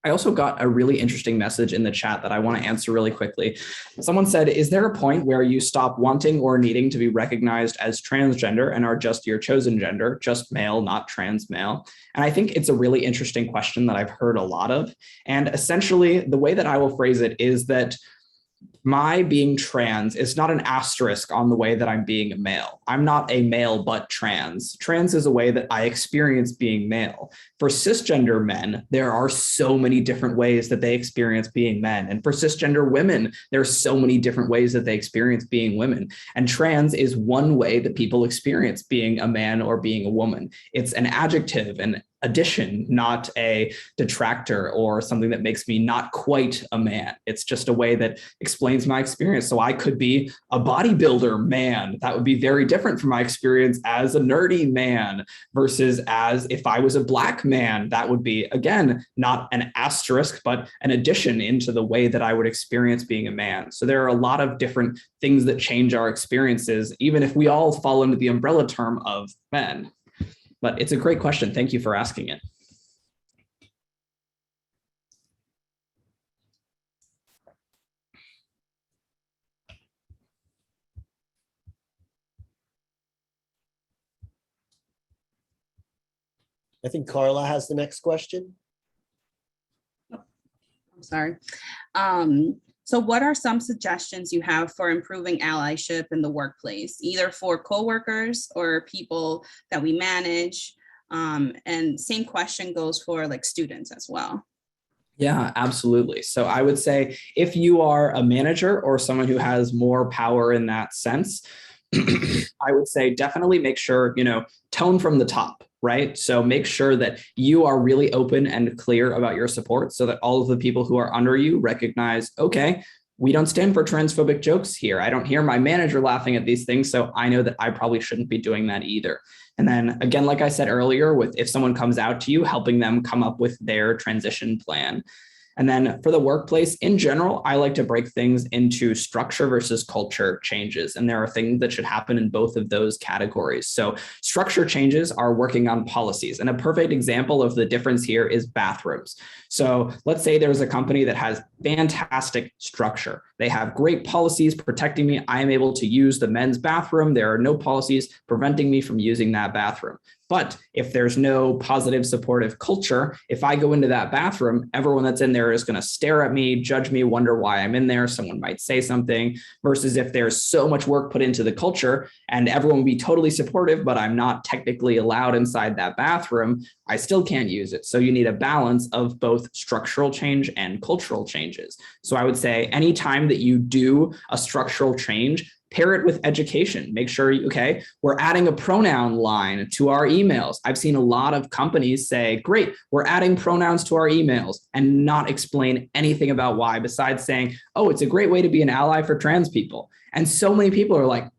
I also got a really interesting message in the chat that I want to answer really quickly. Someone said, is there a point where you stop wanting or needing to be recognized as transgender and are just your chosen gender, just male, not trans male? And I think it's a really interesting question that I've heard a lot of. And essentially, the way that I will phrase it is that my being trans is not an asterisk on the way that I'm being a male. I'm not a male but trans. Trans is a way that I experience being male. For cisgender men, there are so many different ways that they experience being men. And for cisgender women, there are so many different ways that they experience being women. And trans is one way that people experience being a man or being a woman. It's an adjective, and addition, not a detractor or something that makes me not quite a man. It's just a way that explains my experience. So I could be a bodybuilder man. That would be very different from my experience as a nerdy man versus as if I was a Black man. That would be, again, not an asterisk, but an addition into the way that I would experience being a man. So there are a lot of different things that change our experiences, even if we all fall under the umbrella term of men. But it's a great question. Thank you for asking it. I think Carla has the next question. I'm sorry. So what are some suggestions you have for improving allyship in the workplace, either for coworkers or people that we manage? And same question goes for like students as well. Yeah, absolutely. So I would say if you are a manager or someone who has more power in that sense, I would say definitely make sure, tone from the top, right? So make sure that you are really open and clear about your support so that all of the people who are under you recognize, okay, we don't stand for transphobic jokes here. I don't hear my manager laughing at these things, so I know that I probably shouldn't be doing that either. And then again, like I said earlier, with if someone comes out to you, helping them come up with their transition plan. And then for the workplace in general, I like to break things into structure versus culture changes. And there are things that should happen in both of those categories. So structure changes are working on policies. And a perfect example of the difference here is bathrooms. So let's say there's a company that has fantastic structure. They have great policies protecting me. I am able to use the men's bathroom. There are no policies preventing me from using that bathroom. But if there's no positive supportive culture, if I go into that bathroom, everyone that's in there is going to stare at me, judge me, wonder why I'm in there. Someone might say something, versus if there's so much work put into the culture and everyone will be totally supportive, but I'm not technically allowed inside that bathroom, I still can't use it. So you need a balance of both structural change and cultural changes. So I would say anytime that you do a structural change, pair it with education. Make sure, okay, we're adding a pronoun line to our emails. I've seen a lot of companies say, great, we're adding pronouns to our emails and not explain anything about why besides saying, oh, it's a great way to be an ally for trans people. And so many people are like,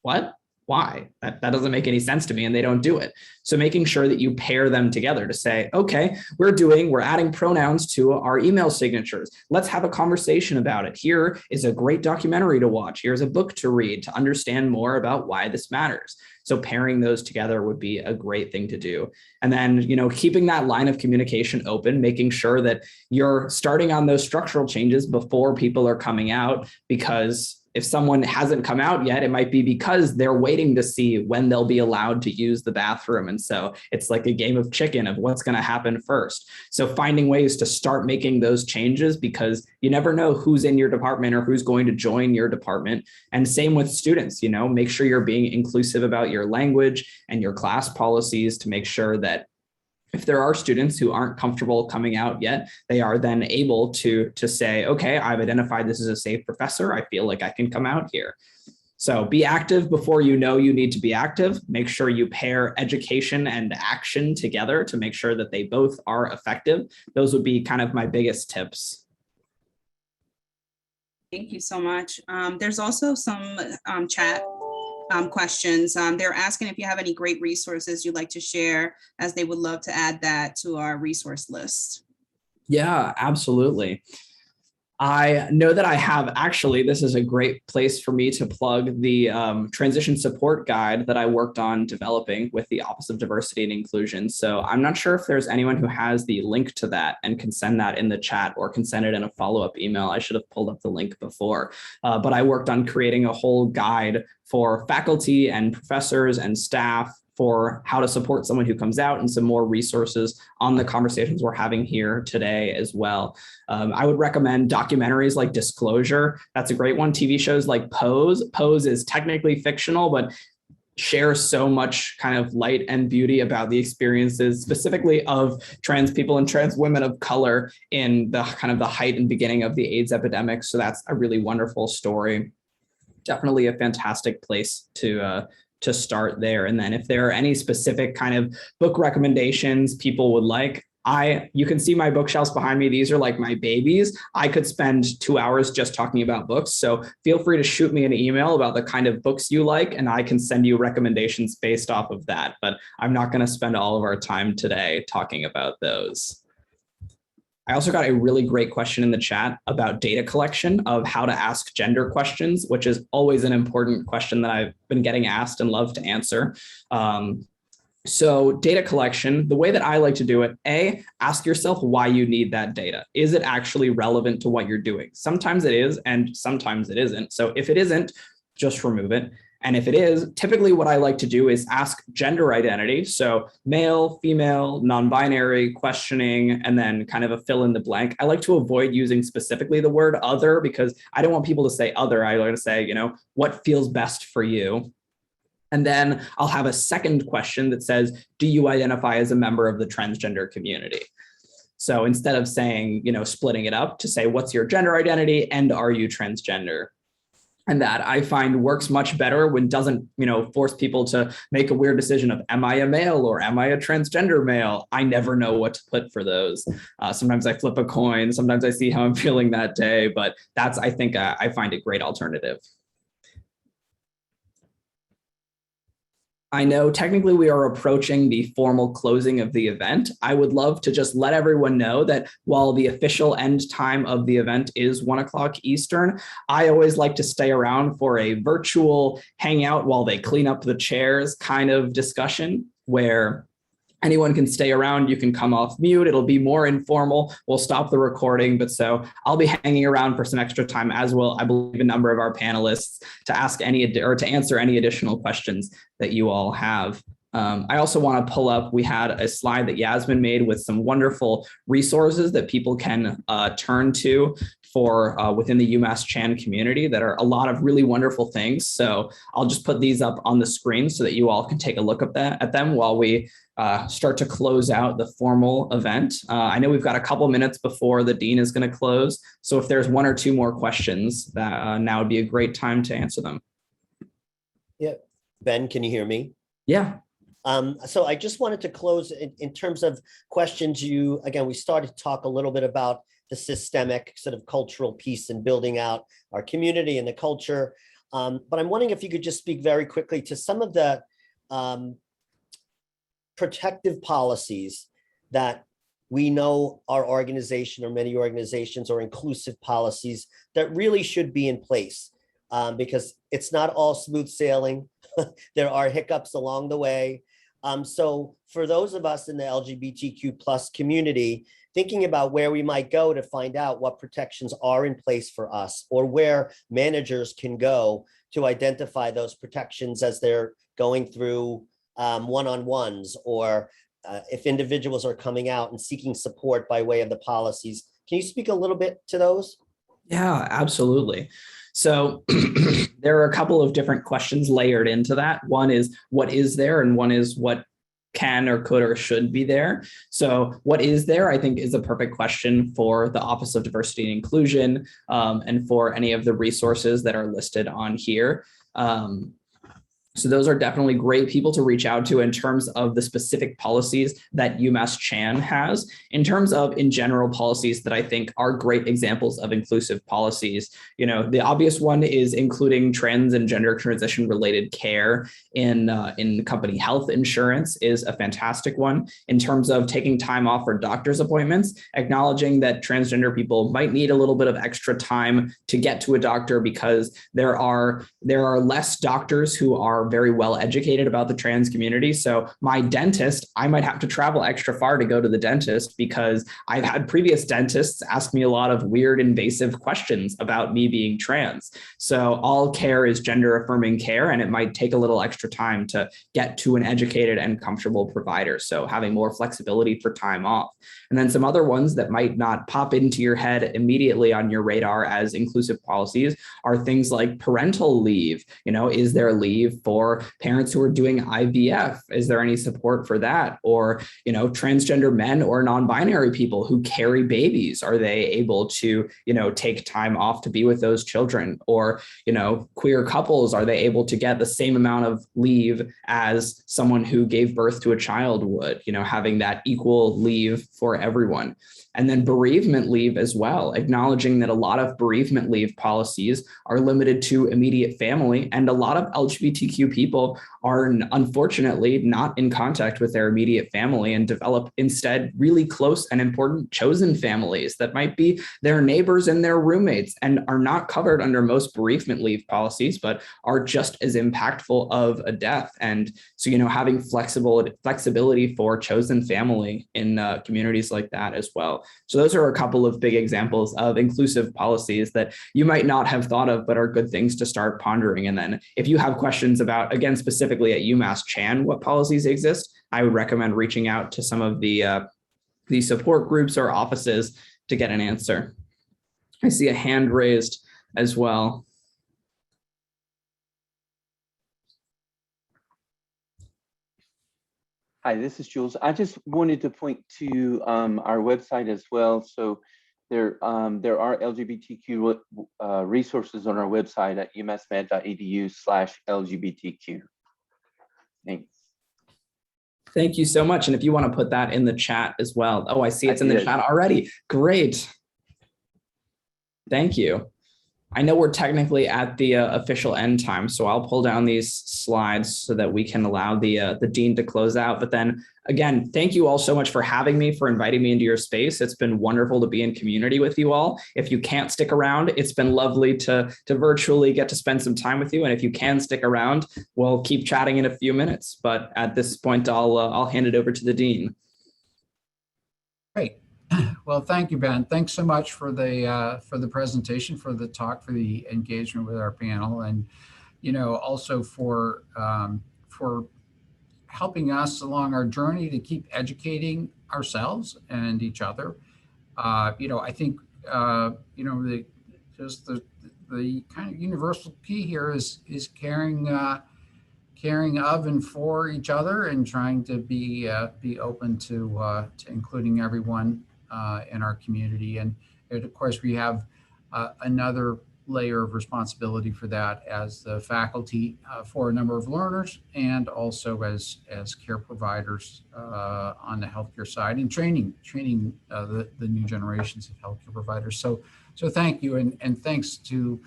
what? Why? That doesn't make any sense to me, and they don't do it. So making sure that you pair them together to say, okay, we're adding pronouns to our email signatures. Let's have a conversation about it. Here is a great documentary to watch. Here's a book to read to understand more about why this matters. So pairing those together would be a great thing to do. And then, keeping that line of communication open, making sure that you're starting on those structural changes before people are coming out, because if someone hasn't come out yet, it might be because they're waiting to see when they'll be allowed to use the bathroom. And so it's like a game of chicken of what's going to happen first. So finding ways to start making those changes, because you never know who's in your department or who's going to join your department. And same with students, make sure you're being inclusive about your language and your class policies to make sure that if there are students who aren't comfortable coming out yet, they are then able to say, okay, I've identified this as a safe professor. I feel like I can come out here. So be active before you know you need to be active. Make sure you pair education and action together to make sure that they both are effective. Those would be kind of my biggest tips. Thank you so much. There's also some chat questions. They're asking if you have any great resources you'd like to share, as they would love to add that to our resource list. Yeah, absolutely. I know that I have, actually, this is a great place for me to plug the transition support guide that I worked on developing with the Office of Diversity and Inclusion. So I'm not sure if there's anyone who has the link to that and can send that in the chat or can send it in a follow-up email. I should have pulled up the link before, but I worked on creating a whole guide for faculty and professors and staff for how to support someone who comes out, and some more resources on the conversations we're having here today as well. I would recommend documentaries like Disclosure. That's a great one. TV shows like Pose. Pose is technically fictional, but shares so much kind of light and beauty about the experiences specifically of trans people and trans women of color in the kind of the height and beginning of the AIDS epidemic. So that's a really wonderful story. Definitely a fantastic place to to start there. And then if there are any specific kind of book recommendations people would like, you can see my bookshelves behind me. These are like my babies. I could spend 2 hours just talking about books. So feel free to shoot me an email about the kind of books you like, and I can send you recommendations based off of that. But I'm not going to spend all of our time today talking about those. I also got a really great question in the chat about data collection of how to ask gender questions, which is always an important question that I've been getting asked and love to answer. So data collection, the way that I like to do it, ask yourself why you need that data. Is it actually relevant to what you're doing? Sometimes it is, and sometimes it isn't. So if it isn't, just remove it. And if it is, typically what I like to do is ask gender identity. So male, female, non-binary, questioning, and then kind of a fill in the blank. I like to avoid using specifically the word other because I don't want people to say other. I like to say, what feels best for you? And then I'll have a second question that says, do you identify as a member of the transgender community? So instead of saying, splitting it up, to say, what's your gender identity and are you transgender? And that I find works much better when doesn't, force people to make a weird decision of, am I a male or am I a transgender male? I never know what to put for those. Sometimes I flip a coin. Sometimes I see how I'm feeling that day, but I think I find a great alternative. I know technically we are approaching the formal closing of the event. I would love to just let everyone know that while the official end time of the event is 1 o'clock Eastern, I always like to stay around for a virtual hangout while they clean up the chairs kind of discussion where anyone can stay around. You can come off mute. It'll be more informal. We'll stop the recording. But so I'll be hanging around for some extra time, as will, I believe, a number of our panelists to answer any additional questions that you all have. I also want to pull up, we had a slide that Yasmin made with some wonderful resources that people can turn to for within the UMass Chan community that are a lot of really wonderful things. So I'll just put these up on the screen so that you all can take a look at them while we start to close out the formal event. I know we've got a couple minutes before the dean is going to close. So if there's 1 or 2 more questions, that now would be a great time to answer them. Yeah. Ben, can you hear me? Yeah. So I just wanted to close in terms of questions. We started to talk a little bit about the systemic sort of cultural piece and building out our community and the culture. But I'm wondering if you could just speak very quickly to some of the protective policies that we know our organization or many organizations or inclusive policies that really should be in place, because it's not all smooth sailing. There are hiccups along the way. So for those of us in the LGBTQ plus community, thinking about where we might go to find out what protections are in place for us, or where managers can go to identify those protections as they're going through one-on-ones, or if individuals are coming out and seeking support by way of the policies. Can you speak a little bit to those? Yeah, absolutely. So there are a couple of different questions layered into that. One is what is there, and one is what can or could or should be there. So what is there, I think, is a perfect question for the Office of Diversity and Inclusion, and for any of the resources that are listed on here. So those are definitely great people to reach out to in terms of the specific policies that UMass Chan has. In terms of, in general, policies that I think are great examples of inclusive policies, the obvious one is including trans and gender transition related care in company health insurance is a fantastic one. In terms of taking time off for doctor's appointments, acknowledging that transgender people might need a little bit of extra time to get to a doctor because there are less doctors who are very well educated about the trans community. So my dentist, I might have to travel extra far to go to the dentist because I've had previous dentists ask me a lot of weird invasive questions about me being trans. So all care is gender affirming care, and it might take a little extra time to get to an educated and comfortable provider. So having more flexibility for time off. And then some other ones that might not pop into your head immediately on your radar as inclusive policies are things like parental leave. Is there leave for or parents who are doing IVF? Is there any support for that? Or, transgender men or non-binary people who carry babies, are they able to, take time off to be with those children? Or, queer couples, are they able to get the same amount of leave as someone who gave birth to a child would, having that equal leave for everyone? And then bereavement leave as well, acknowledging that a lot of bereavement leave policies are limited to immediate family, and a lot of LGBTQ people are unfortunately not in contact with their immediate family and develop instead really close and important chosen families that might be their neighbors and their roommates and are not covered under most bereavement leave policies, but are just as impactful of a death. And so, having flexibility for chosen family in communities like that as well. So those are a couple of big examples of inclusive policies that you might not have thought of, but are good things to start pondering. And then if you have questions about, again, specifically at UMass Chan, what policies exist, I would recommend reaching out to some of the support groups or offices to get an answer. I see a hand raised as well. Hi, this is Jules. I just wanted to point to our website as well. So there are LGBTQ resources on our website at umassmed.edu/LGBTQ. Thanks. Thank you so much. And if you want to put that in the chat as well. Oh, I see it's in the chat already. Great. Thank you. I know we're technically at the official end time, so I'll pull down these slides so that we can allow the dean to close out. But then again, thank you all so much for having me, for inviting me into your space. It's been wonderful to be in community with you all. If you can't stick around, it's been lovely to virtually get to spend some time with you. And if you can stick around, we'll keep chatting in a few minutes. But at this point, I'll hand it over to the dean. Great. Well, thank you, Ben. Thanks so much for the presentation, for the talk, for the engagement with our panel, and also for helping us along our journey to keep educating ourselves and each other. I think the kind of universal key here is caring of and for each other, and trying to be open to including everyone in our community. And of course, we have another layer of responsibility for that as the faculty for a number of learners, and also as care providers on the healthcare side, and training the new generations of healthcare providers. So thank you, and thanks to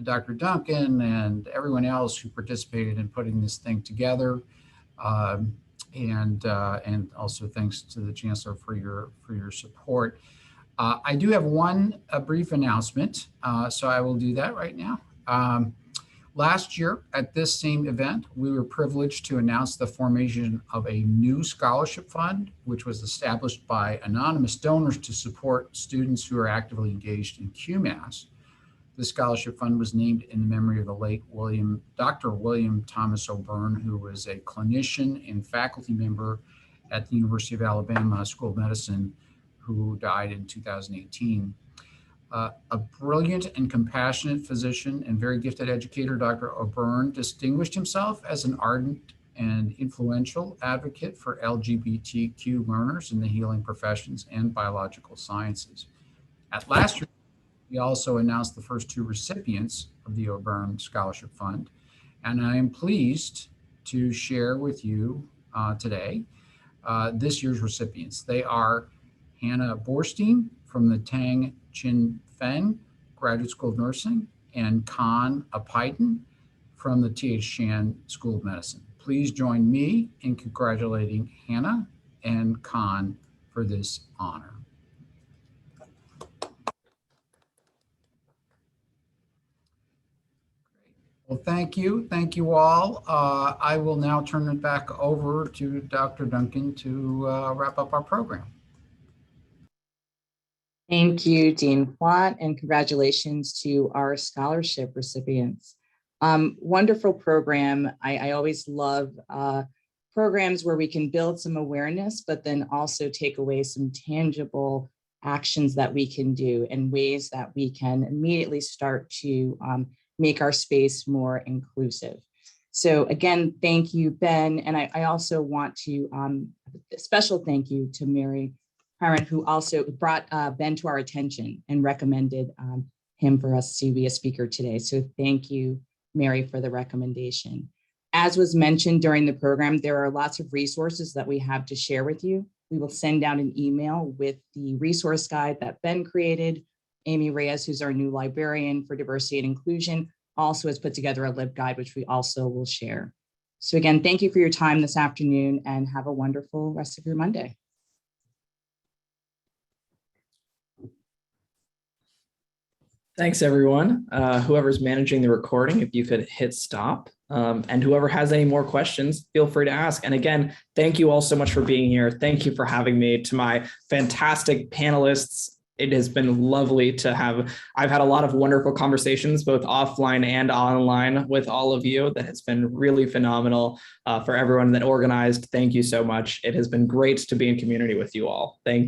Dr. Duncan and everyone else who participated in putting this thing together. And also thanks to the Chancellor for your support. I do have a brief announcement, so I will do that right now. Last year at this same event, we were privileged to announce the formation of a new scholarship fund, which was established by anonymous donors to support students who are actively engaged in QMass. The scholarship fund was named in memory of the late Dr. William Thomas O'Byrne, who was a clinician and faculty member at the University of Alabama School of Medicine, who died in 2018. A brilliant and compassionate physician and very gifted educator, Dr. O'Byrne distinguished himself as an ardent and influential advocate for LGBTQ learners in the healing professions and biological sciences. At last year, we also announced the first two recipients of the O'Byrne Scholarship Fund, and I am pleased to share with you today this year's recipients. They are Hannah Borstein from the Tang Chin Feng Graduate School of Nursing, and Khan Apaitan from the T.H. Chan School of Medicine. Please join me in congratulating Hannah and Khan for this honor. Well, thank you. Thank you all. I will now turn it back over to Dr. Duncan to wrap up our program. Thank you, Dean Watt, and congratulations to our scholarship recipients. Wonderful program. I always love programs where we can build some awareness, but then also take away some tangible actions that we can do and ways that we can immediately start to make our space more inclusive. So again, thank you, Ben. And I also want to, a special thank you to Mary Parent, who also brought Ben to our attention and recommended him for us to be a speaker today. So thank you, Mary, for the recommendation. As was mentioned during the program, there are lots of resources that we have to share with you. We will send out an email with the resource guide that Ben created. Amy Reyes, who's our new librarian for diversity and inclusion, also has put together a LibGuide, which we also will share. So again, thank you for your time this afternoon and have a wonderful rest of your Monday. Thanks, everyone. Whoever's managing the recording, if you could hit stop. And whoever has any more questions, feel free to ask. And again, thank you all so much for being here. Thank you for having me. To my fantastic panelists, it has been lovely to have. I've had a lot of wonderful conversations, both offline and online, with all of you. That has been really phenomenal. For everyone that organized, thank you so much. It has been great to be in community with you all. Thank you.